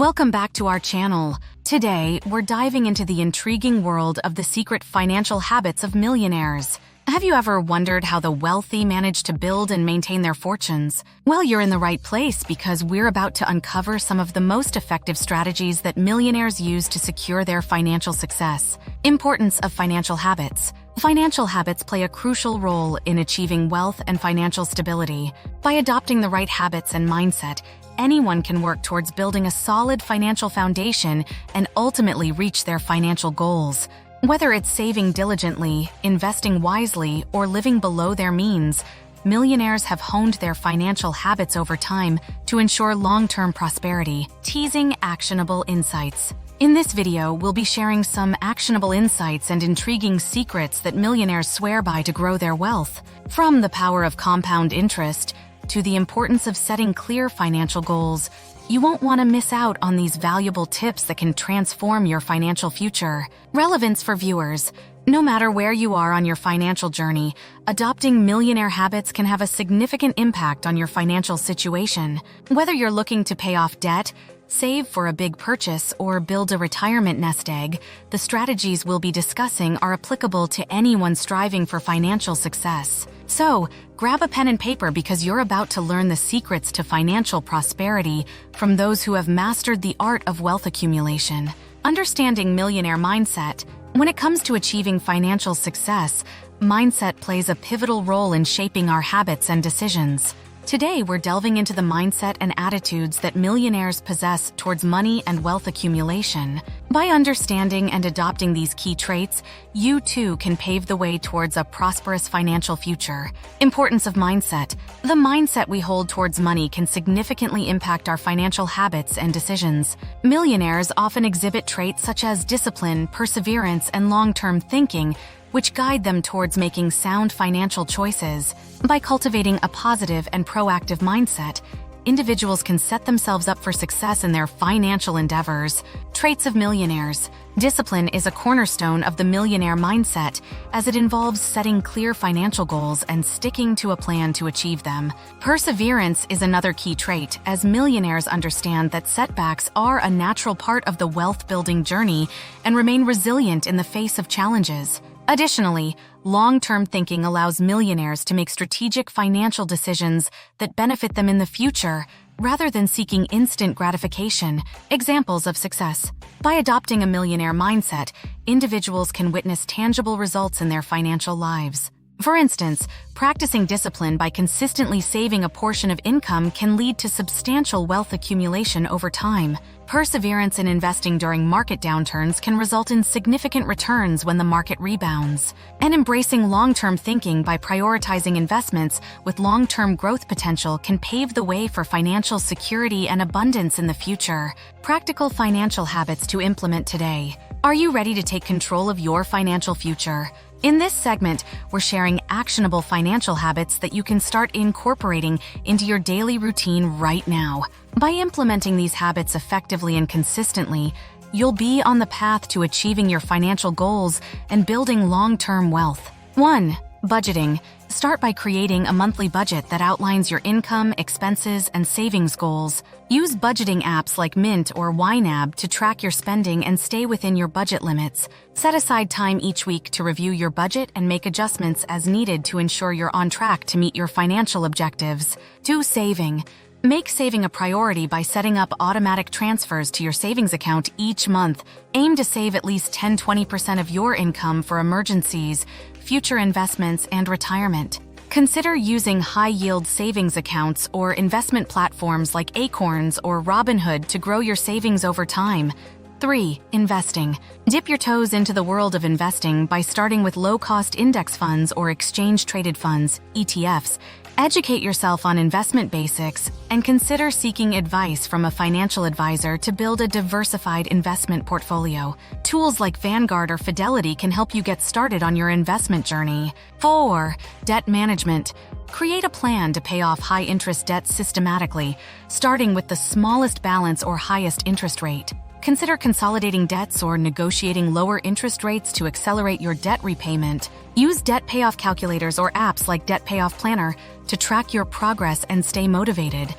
Welcome back to our channel. Today, we're diving into the intriguing world of the secret financial habits of millionaires. Have you ever wondered how the wealthy manage to build and maintain their fortunes? Well, you're in the right place because we're about to uncover some of the most effective strategies that millionaires use to secure their financial success. Importance of financial habits. Financial habits play a crucial role in achieving wealth and financial stability. By adopting the right habits and mindset, anyone can work towards building a solid financial foundation and ultimately reach their financial goals. Whether it's saving diligently, investing wisely, or living below their means, millionaires have honed their financial habits over time to ensure long-term prosperity. Teasing actionable insights. In this video, we'll be sharing some actionable insights and intriguing secrets that millionaires swear by to grow their wealth. From the power of compound interest to the importance of setting clear financial goals, you won't want to miss out on these valuable tips that can transform your financial future. Relevance for viewers. No matter where you are on your financial journey, adopting millionaire habits can have a significant impact on your financial situation. Whether you're looking to pay off debt, save for a big purchase, or build a retirement nest egg, the strategies we'll be discussing are applicable to anyone striving for financial success. So, grab a pen and paper because you're about to learn the secrets to financial prosperity from those who have mastered the art of wealth accumulation. Understanding millionaire mindset. When it comes to achieving financial success, mindset plays a pivotal role in shaping our habits and decisions. Today, we're delving into the mindset and attitudes that millionaires possess towards money and wealth accumulation. By understanding and adopting these key traits, you too can pave the way towards a prosperous financial future. Importance of mindset. The mindset we hold towards money can significantly impact our financial habits and decisions. Millionaires often exhibit traits such as discipline, perseverance, and long-term thinking, which guide them towards making sound financial choices. By cultivating a positive and proactive mindset, individuals can set themselves up for success in their financial endeavors. Traits of millionaires. Discipline is a cornerstone of the millionaire mindset, as it involves setting clear financial goals and sticking to a plan to achieve them. Perseverance is another key trait, as millionaires understand that setbacks are a natural part of the wealth-building journey and remain resilient in the face of challenges. Additionally, long-term thinking allows millionaires to make strategic financial decisions that benefit them in the future, rather than seeking instant gratification. Examples of success. By adopting a millionaire mindset, individuals can witness tangible results in their financial lives. For instance, practicing discipline by consistently saving a portion of income can lead to substantial wealth accumulation over time. Perseverance in investing during market downturns can result in significant returns when the market rebounds. And embracing long-term thinking by prioritizing investments with long-term growth potential can pave the way for financial security and abundance in the future. Practical financial habits to implement today. Are you ready to take control of your financial future? In this segment, we're sharing actionable financial habits that you can start incorporating into your daily routine right now. By implementing these habits effectively and consistently, you'll be on the path to achieving your financial goals and building long-term wealth. 1. Budgeting. Start by creating a monthly budget that outlines your income, expenses, and savings goals. Use budgeting apps like Mint or YNAB to track your spending and stay within your budget limits. Set aside time each week to review your budget and make adjustments as needed to ensure you're on track to meet your financial objectives. 2. Saving. Make saving a priority by setting up automatic transfers to your savings account each month. Aim to save at least 10-20% of your income for emergencies, future investments, and retirement. Consider using high-yield savings accounts or investment platforms like Acorns or Robinhood to grow your savings over time. 3. Investing. Dip your toes into the world of investing by starting with low-cost index funds or exchange-traded funds, ETFs. Educate yourself on investment basics and consider seeking advice from a financial advisor to build a diversified investment portfolio. Tools like Vanguard or Fidelity can help you get started on your investment journey. 4. Debt management. Create a plan to pay off high-interest debt systematically, starting with the smallest balance or highest interest rate. Consider consolidating debts or negotiating lower interest rates to accelerate your debt repayment. Use debt payoff calculators or apps like Debt Payoff Planner to track your progress and stay motivated.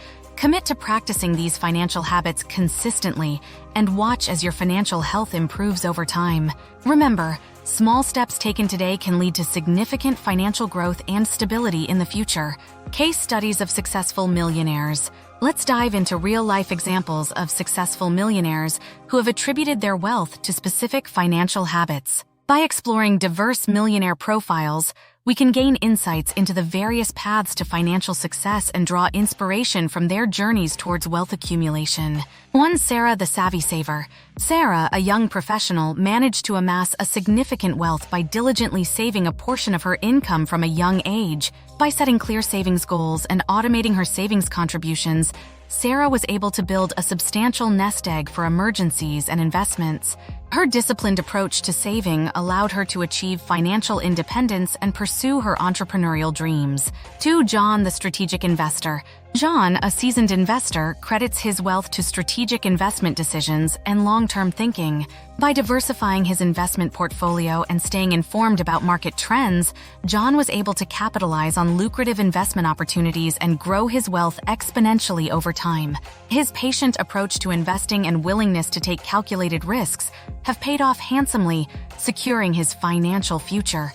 Commit to practicing these financial habits consistently and watch as your financial health improves over time. Remember, small steps taken today can lead to significant financial growth and stability in the future. Case studies of successful millionaires. Let's dive into real-life examples of successful millionaires who have attributed their wealth to specific financial habits. By exploring diverse millionaire profiles, we can gain insights into the various paths to financial success and draw inspiration from their journeys towards wealth accumulation. 1. Sarah, the savvy saver. Sarah, a young professional, managed to amass a significant wealth by diligently saving a portion of her income from a young age. By setting clear savings goals and automating her savings contributions, Sarah was able to build a substantial nest egg for emergencies and investments. Her disciplined approach to saving allowed her to achieve financial independence and pursue her entrepreneurial dreams. 2. John, the strategic investor. John, a seasoned investor, credits his wealth to strategic investment decisions and long-term thinking. By diversifying his investment portfolio and staying informed about market trends, John was able to capitalize on lucrative investment opportunities and grow his wealth exponentially over time. His patient approach to investing and willingness to take calculated risks have paid off handsomely, securing his financial future.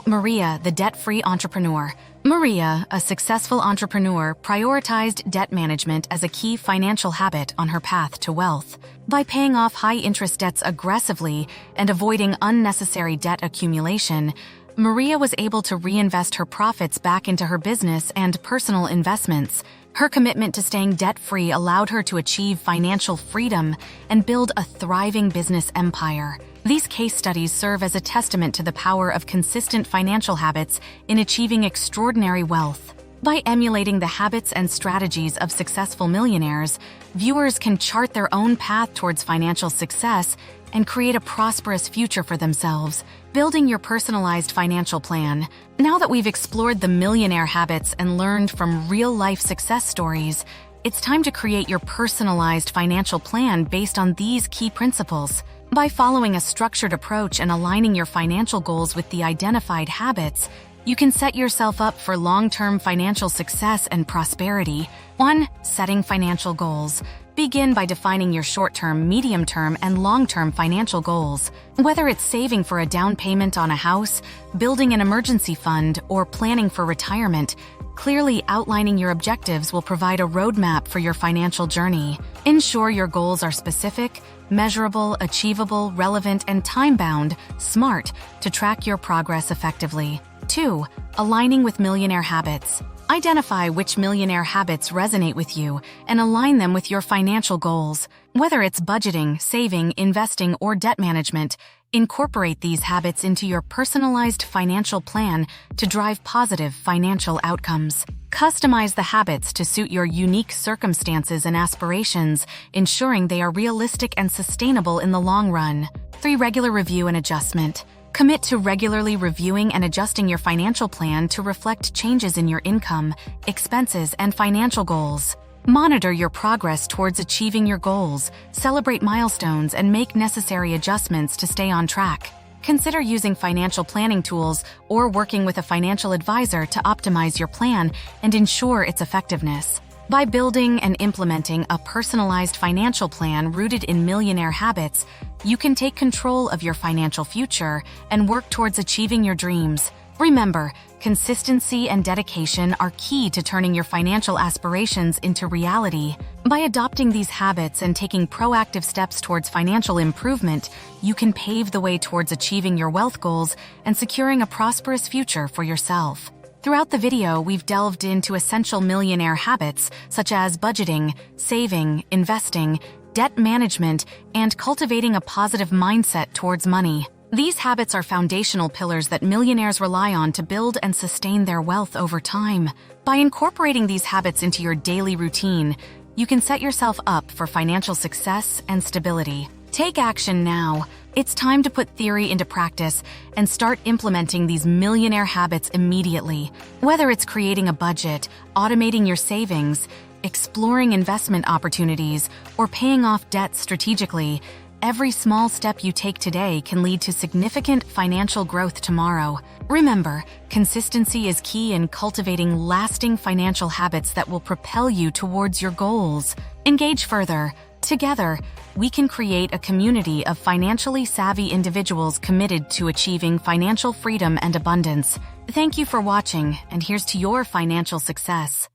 Maria, the debt-free entrepreneur. Maria, a successful entrepreneur, prioritized debt management as a key financial habit on her path to wealth. By paying off high-interest debts aggressively and avoiding unnecessary debt accumulation, Maria was able to reinvest her profits back into her business and personal investments. Her commitment to staying debt-free allowed her to achieve financial freedom and build a thriving business empire. These case studies serve as a testament to the power of consistent financial habits in achieving extraordinary wealth. By emulating the habits and strategies of successful millionaires, viewers can chart their own path towards financial success and create a prosperous future for themselves. Building your personalized financial plan. Now that we've explored the millionaire habits and learned from real-life success stories, it's time to create your personalized financial plan based on these key principles. By following a structured approach and aligning your financial goals with the identified habits, you can set yourself up for long-term financial success and prosperity. 1. Setting financial goals. Begin by defining your short-term, medium-term, and long-term financial goals. Whether it's saving for a down payment on a house, building an emergency fund, or planning for retirement, clearly outlining your objectives will provide a roadmap for your financial journey. Ensure your goals are specific, measurable, achievable, relevant, and time-bound, smart, to track your progress effectively. 2. Aligning with millionaire habits. Identify which millionaire habits resonate with you and align them with your financial goals. Whether it's budgeting, saving, investing, or debt management, incorporate these habits into your personalized financial plan to drive positive financial outcomes. Customize the habits to suit your unique circumstances and aspirations, ensuring they are realistic and sustainable in the long run. 3. Regular review and adjustment. Commit to regularly reviewing and adjusting your financial plan to reflect changes in your income, expenses, and financial goals. Monitor your progress towards achieving your goals, celebrate milestones, and make necessary adjustments to stay on track. Consider using financial planning tools or working with a financial advisor to optimize your plan and ensure its effectiveness. By building and implementing a personalized financial plan rooted in millionaire habits, you can take control of your financial future and work towards achieving your dreams. Remember, consistency and dedication are key to turning your financial aspirations into reality. By adopting these habits and taking proactive steps towards financial improvement, you can pave the way towards achieving your wealth goals and securing a prosperous future for yourself. Throughout the video, we've delved into essential millionaire habits such as budgeting, saving, investing, debt management, and cultivating a positive mindset towards money. These habits are foundational pillars that millionaires rely on to build and sustain their wealth over time. By incorporating these habits into your daily routine, you can set yourself up for financial success and stability. Take action now. It's time to put theory into practice and start implementing these millionaire habits immediately. Whether it's creating a budget, automating your savings, exploring investment opportunities, or paying off debts strategically, Every small step you take today can lead to significant financial growth tomorrow. Remember, consistency is key in cultivating lasting financial habits that will propel you towards your goals. Engage further. Together, we can create a community of financially savvy individuals committed to achieving financial freedom and abundance. Thank you for watching, and here's to your financial success.